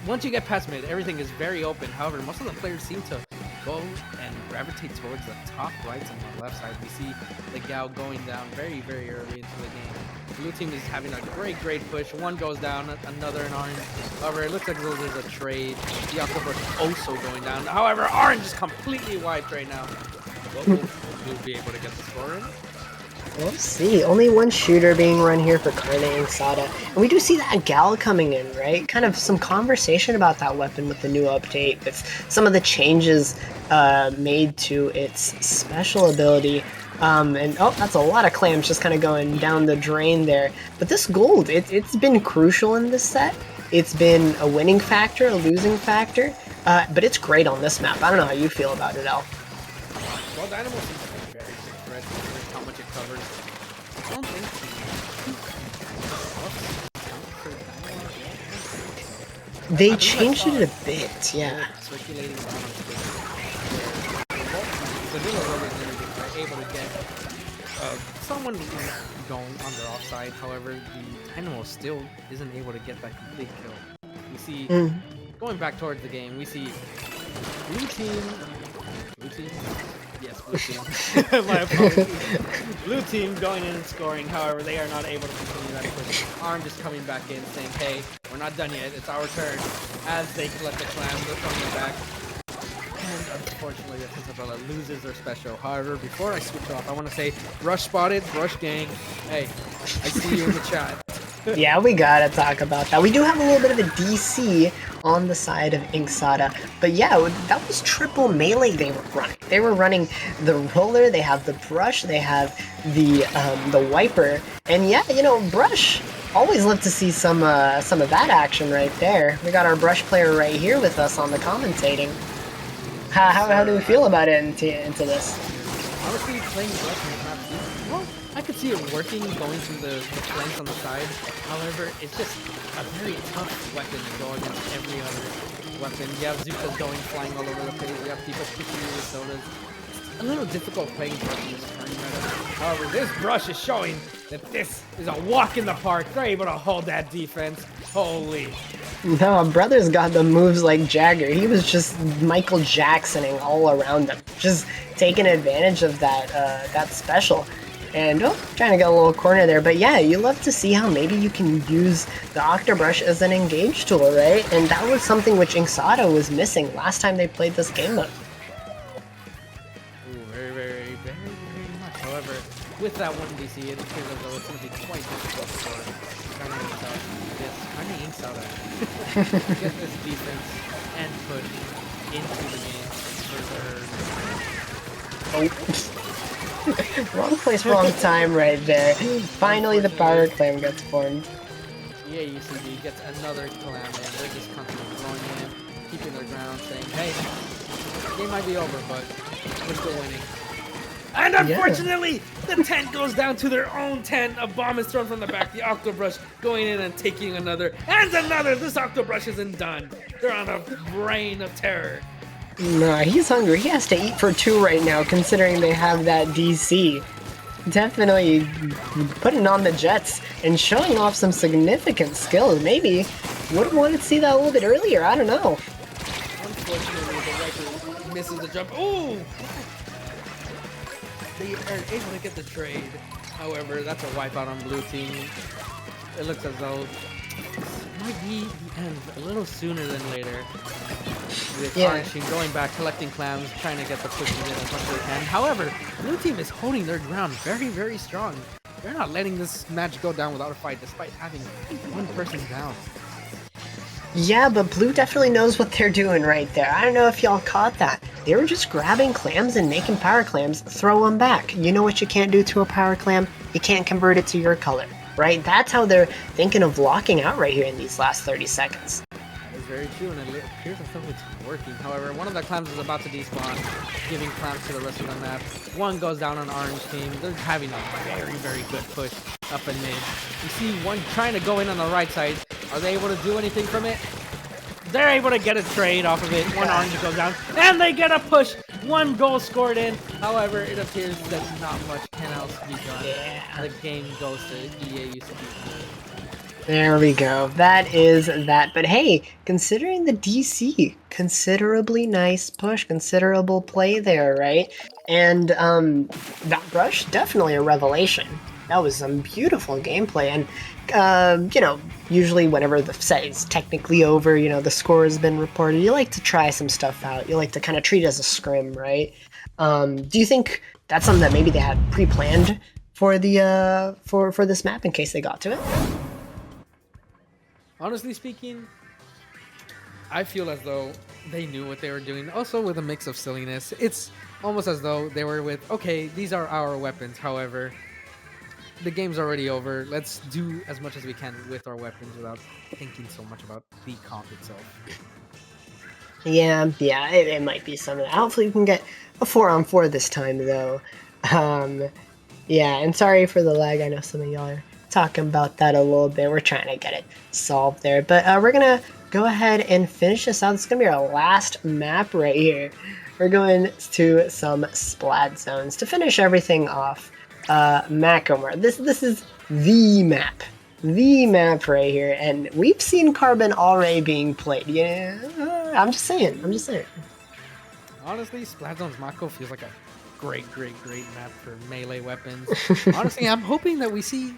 Once you get past mid, everything is very open. However, most of the players seem to go and gravitate towards the top right and the left side. We see the Gao going down very, very early into the game. The blue team is having a great push. One goes down, another in orange. However, it looks like there's a trade. The Aquaforce is also going down. However, orange is completely wiped right now. We'll be able to get the score in. We'll see. Only one shooter being run here for Carne Inksada. And we do see that Gal coming in, right? Kind of some conversation about that weapon with the new update, with some of the changes made to its special ability. And oh, that's a lot of clams just kind of going down the drain there. But this gold, it's been crucial in this set. It's been a winning factor, a losing factor, but it's great on this map. I don't know how you feel about it, Al. Well, Dynamo seems to be very good threat considering how much it covers. I don't think they changed it a bit, yeah. Circulating around the vanilla rollers are able to get someone going on their offside. However, the Dynamo still isn't able to get that complete kill. We see, going back towards the game, we see blue team, yes, blue team, my apologies, blue team going in and scoring. However, they are not able to continue that push. Arm just coming back in saying, hey, we're not done yet, it's our turn, as they collect the clams, they're coming back. And unfortunately, Isabella loses their special. However, before I switch off, I want to say, Rush spotted, Rush gang. Hey, I see you in the chat. Yeah, we gotta talk about that. We do have a little bit of a DC on the side of Inksada, but yeah, that was triple melee they were running. They were running the roller, they have the brush, they have the wiper, and yeah, you know, brush. Always love to see some of that action right there. We got our brush player right here with us on the commentating. How do we feel about it into this? Honestly, playing brush is not easy. Well, I could see it working, going through the flanks on the side. However, it's just a very tough weapon to go against every other weapon. You have Zukas going flying all over the place. You have people pushing you with sodas. It's a little difficult playing brush in this turn meta. However, this brush is showing that this is a walk in the park. They're able to hold that defense. Holy. No, brother's got the moves like Jagger. He was just Michael Jacksoning all around them, just taking advantage of that special. And trying to get a little corner there, but yeah, you love to see how maybe you can use the Octobrush as an engage tool, right? And that was something which Inksada was missing last time they played this game mode. Ooh, very much. However, with that one DC, it appears as though it's going to be quite difficult for Carne Inksada to get this defense and push into the game for their... Wrong place, wrong time right there. Finally, the power clam gets formed. EaUCD gets another clam in. They're just constantly going in, keeping their ground, saying, hey, the game might be over, but we're still winning. And unfortunately, the tent goes down to their own tent. A bomb is thrown from the back. The Octobrush going in and taking another. And another! This Octobrush isn't done. They're on a reign of terror. Nah, he's hungry. He has to eat for two right now, considering they have that DC. Definitely putting on the Jets and showing off some significant skills. Maybe would have wanted to see that a little bit earlier. I don't know. Unfortunately, the Viper misses the jump. Ooh! They are able to get the trade. However, that's a wipeout on blue team. It looks as though this might be the end a little sooner than later. With Carne going back, collecting clams, trying to get the pushes in as much as they can. However, blue team is holding their ground very strong. They're not letting this match go down without a fight, despite having one person down. Yeah, but blue definitely knows what they're doing right there. I don't know if y'all caught that. They were just grabbing clams and making power clams, throw them back. You know what you can't do to a power clam? You can't convert it to your color, right? That's how they're thinking of locking out right here in these last 30 seconds. Very true, and it appears as though it's working. However, one of the clams is about to despawn, giving clams to the rest of the map. One goes down on orange team. They're having a very good push up and mid. You see one trying to go in on the right side. Are they able to do anything from it? They're able to get a trade off of it. One orange goes down, and they get a push. One goal scored in. However, it appears that not much can else be done. Yeah. The game goes to EaUCD. There we go. That is that. But hey, considering the DC, considerably nice push, considerable play there, right? And that rush, definitely a revelation. That was some beautiful gameplay. And, you know, usually whenever the set is technically over, you know, the score has been reported, you like to try some stuff out. You like to kind of treat it as a scrim, right? Do you think that's something that maybe they had pre-planned for the for this map in case they got to it? Honestly speaking, I feel as though they knew what they were doing. Also with a mix of silliness. It's almost as though they were with, okay, these are our weapons. However, the game's already over. Let's do as much as we can with our weapons without thinking so much about the comp itself. Yeah, it might be some of that. Hopefully we can get a 4-on-4 this time, though. Yeah, and sorry for the lag. I know some of y'all are talking about that a little bit. We're trying to get it solved there. But we're going to go ahead and finish this out. This is going to be our last map right here. We're going to some splat zones to finish everything off. Macomar. This is the map. The map right here, and we've seen Carbon already being played. Yeah, I'm just saying. Honestly, Splat Zone's Mako feels like a great map for melee weapons. Honestly, I'm hoping that we see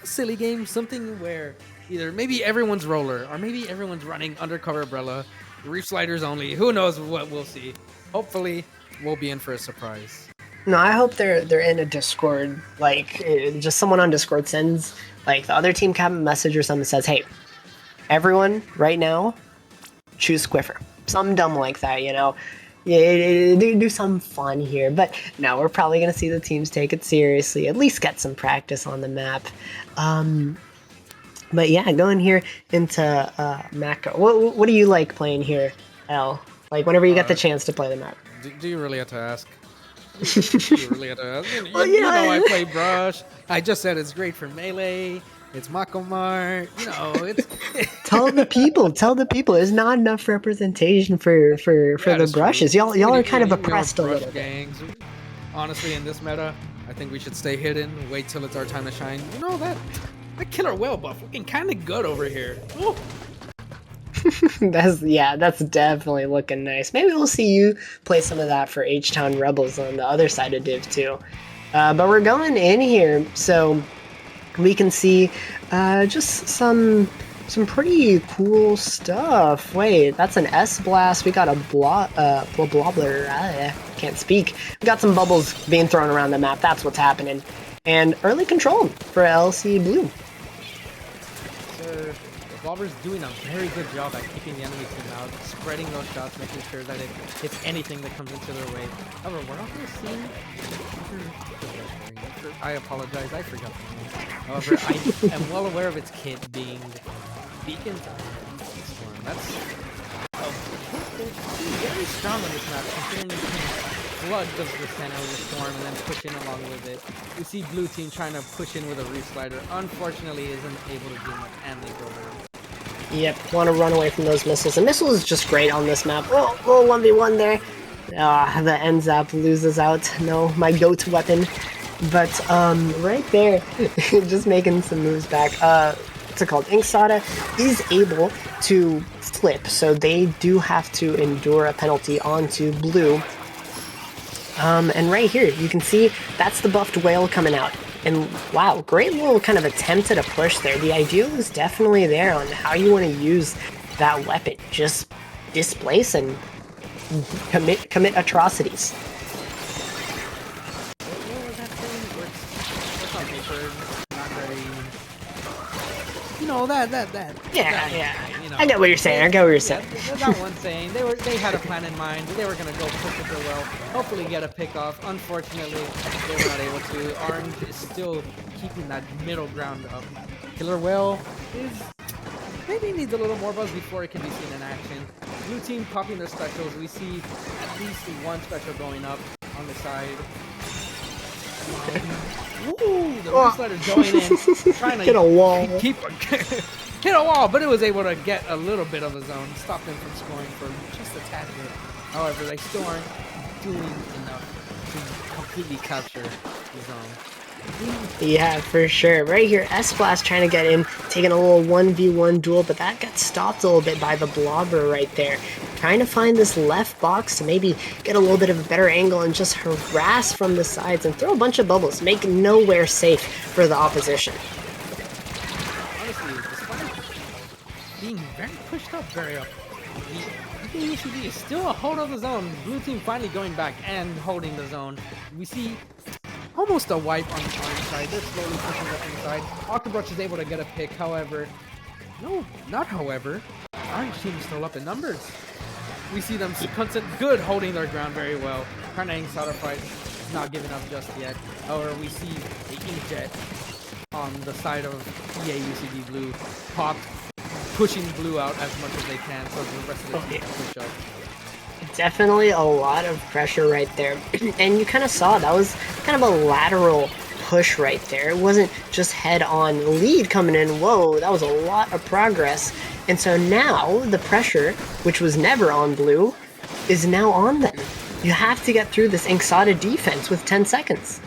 a silly game, something where either maybe everyone's roller or maybe everyone's running undercover umbrella, reef sliders only. Who knows what we'll see? Hopefully, we'll be in for a surprise. No, I hope they're in a Discord. Like, just someone on Discord sends like the other team captain message or something that says, "Hey, everyone, right now, choose Squiffer." Something dumb like that, you know. Yeah, do something fun here. But no, we're probably gonna see the teams take it seriously. At least get some practice on the map. But yeah, going here into Mako. What do you like playing here, L? Like whenever you get the chance to play the map. Do you really have to ask? You really have to ask. Well, you know I play Brush. I just said it's great for melee. It's Makomar. You know, it's Tell the people. There's not enough representation for the brushes. True. Y'all are kind of oppressed a little bit. Gangs. Honestly, in this meta, I think we should stay hidden. Wait till it's our time to shine. You know that killer whale buff looking kind of good over here. Ooh. that's definitely looking nice. Maybe we'll see you play some of that for H-Town Rebels on the other side of Div 2. But we're going in here, so we can see just some pretty cool stuff. Wait, that's an S-Blast. We got a Blobbler. I can't speak. We got some bubbles being thrown around the map. That's what's happening. And early control for LC Blue. Blobber's doing a very good job at keeping the enemy team out, spreading those shots, making sure that it hits anything that comes into their way. However, we're also seeing... I apologize, I forgot the name. However, I am well aware of its kit being Beacon Storm. That's very strong on this map, considering you can flood the center with the storm and then push in along with it. We see blue team trying to push in with a reef slider. Unfortunately, isn't able to do much, and they go down. Yep, want to run away from those missiles. The missile is just great on this map. Oh, 1v1 there. The NZAP loses out. No, my go-to weapon. But right there, just making some moves back. What's it called? Inksada is able to flip, so they do have to endure a penalty onto blue. And right here, you can see that's the buffed whale coming out. And wow, great little kind of attempt at a push there. The idea is definitely there on how you want to use that weapon. Just displace and commit atrocities. What was that thing? What's on paper? Not very... You know, that. Yeah. You know, I get what you're saying. That one saying. They had a plan in mind. They were going to go push it real well. Hopefully get a pick off. Unfortunately, they were not able to. Orange is still keeping that middle ground up. Killer Whale is... maybe needs a little more buzz before it can be seen in action. Blue team popping their specials. We see at least one special going up on the side. Ooh, the reef slider going in, trying to hit a wall. Hit a wall, but it was able to get a little bit of a zone, stop them from scoring for just a tad bit. However, they still aren't doing enough to completely capture the zone. Yeah, for sure. Right here, S-Blast trying to get in, taking a little 1v1 duel, but that got stopped a little bit by the Blobber right there. Trying to find this left box to maybe get a little bit of a better angle and just harass from the sides and throw a bunch of bubbles, make nowhere safe for the opposition. Honestly, despite being very pushed up, very up, the EaUCD is still a hold of the zone. Blue team finally going back and holding the zone. We see almost a wipe on the orange side. They're slowly pushing up inside. Octobrush is able to get a pick, however. No, not however. Orange team is still up in numbers. We see them good holding their ground very well. Carne Inksada fight not giving up just yet. However, we see the Inkjet on the side of EaUCD blue popped, pushing blue out as much as they can so the rest of the team can push up. Definitely a lot of pressure right there. And you kind of saw that was kind of a lateral push right there. It wasn't just head-on lead coming in. Whoa, that was a lot of progress. And so now the pressure, which was never on blue, is now on them. You have to get through this Inksada defense with 10 seconds.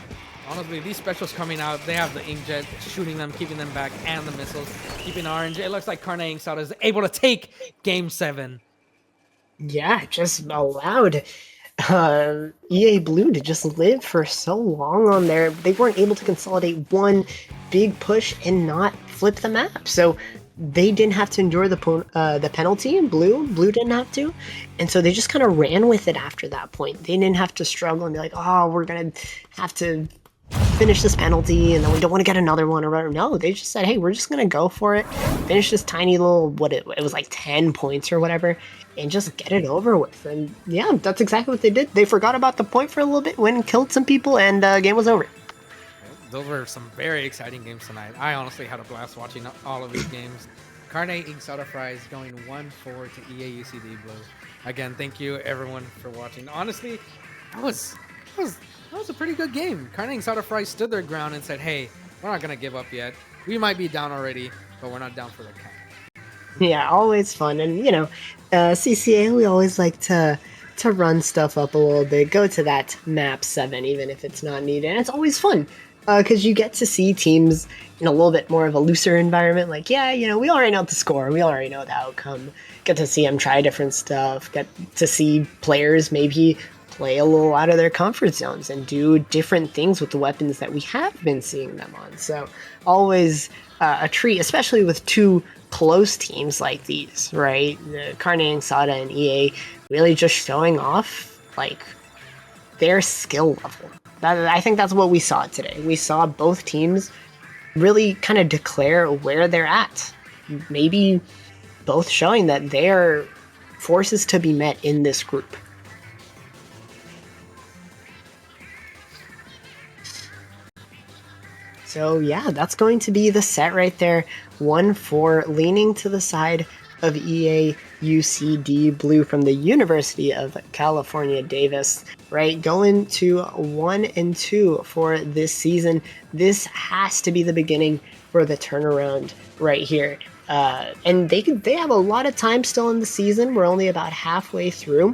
honestly, these specials coming out, they have the inkjet shooting them, keeping them back, and the missiles keeping orange. It looks like Carne Inksada is able to take Game 7. Yeah, just allowed EA Blue to just live for so long on there. They weren't able to consolidate one big push and not flip the map. So they didn't have to endure the penalty, and Blue didn't have to. And so they just kind of ran with it after that point. They didn't have to struggle and be like, oh, we're going to have to finish this penalty and then we don't want to get another one or whatever. No, they just said, hey, we're just going to go for it, finish this tiny little, it was like 10 points or whatever, and just get it over with. And yeah, that's exactly what they did. They forgot about the point for a little bit, went and killed some people, and game was over. Those were some very exciting games tonight. I honestly had a blast watching all of these games. Carne Inksada Fries going 1-4 to EaUCD Blue. Again, thank you everyone for watching. Honestly, that was a pretty good game. Carne Inksada Fries stood their ground and said, hey, we're not going to give up yet. We might be down already, but we're not down for the count. Yeah, always fun. And, CCA, we always like to run stuff up a little bit, go to that map 7, even if it's not needed. And it's always fun, because you get to see teams in a little bit more of a looser environment. Like, yeah, we already know the score. We already know the outcome. Get to see them try different stuff. Get to see players maybe play a little out of their comfort zones and do different things with the weapons that we have been seeing them on. So always a treat, especially with two close teams like these, right? Carne Inksada and EA really just showing off like their skill level. I think that's what we saw today. We saw both teams really kind of declare where they're at. Maybe both showing that they're forces to be met in this group. So yeah, that's going to be the set right there. 1-4, leaning to the side of EaUCD Blue from the University of California, Davis, right? Going to 1-2 for this season. This has to be the beginning for the turnaround right here. And they have a lot of time still in the season. We're only about halfway through,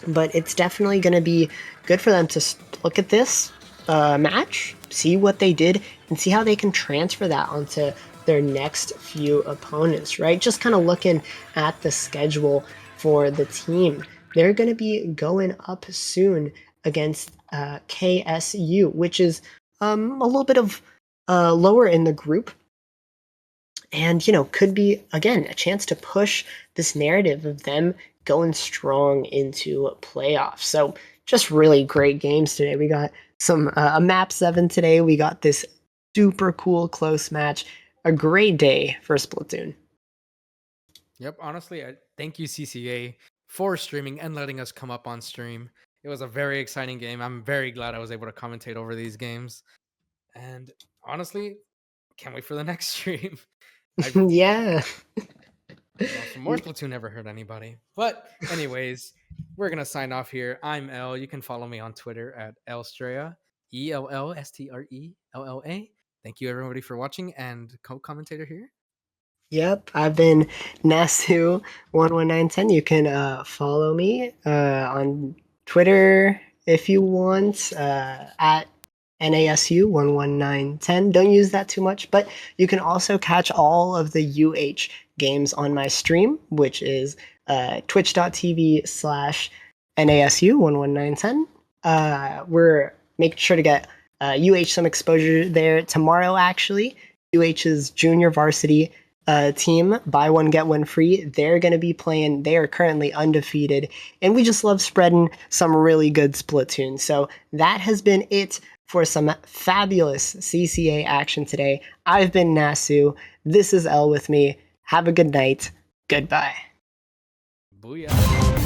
but it's definitely going to be good for them to look at this match, see what they did, and see how they can transfer that onto their next few opponents, right? Just kind of looking at the schedule for the team. They're going to be going up soon against KSU, which is a little bit of lower in the group. And, could be, again, a chance to push this narrative of them going strong into playoffs. So just really great games today. We got some a map 7 today. We got this super cool close match. A great day for Splatoon. Yep, honestly, thank you CCA for streaming and letting us come up on stream. It was a very exciting game. I'm very glad I was able to commentate over these games. And honestly, can't wait for the next stream. Yeah. Some more Splatoon never hurt anybody. But anyways, we're going to sign off here. I'm El. You can follow me on Twitter at Elstrella, ELLSTRELLA. Thank you everybody for watching, and co-commentator here. Yep, I've been Nasu11910. You can follow me on Twitter if you want, at NASU11910. Don't use that too much, but you can also catch all of the UH games on my stream, which is twitch.tv/NASU11910. We're making sure to get UH some exposure there tomorrow, actually. UH's junior varsity team, buy one get one free. They're going to be playing. They are currently undefeated, and we just love spreading some really good Splatoon. So that has been it for some fabulous CCA action today. I've been Nasu. This is El with me. Have a good night. Goodbye. Booyah.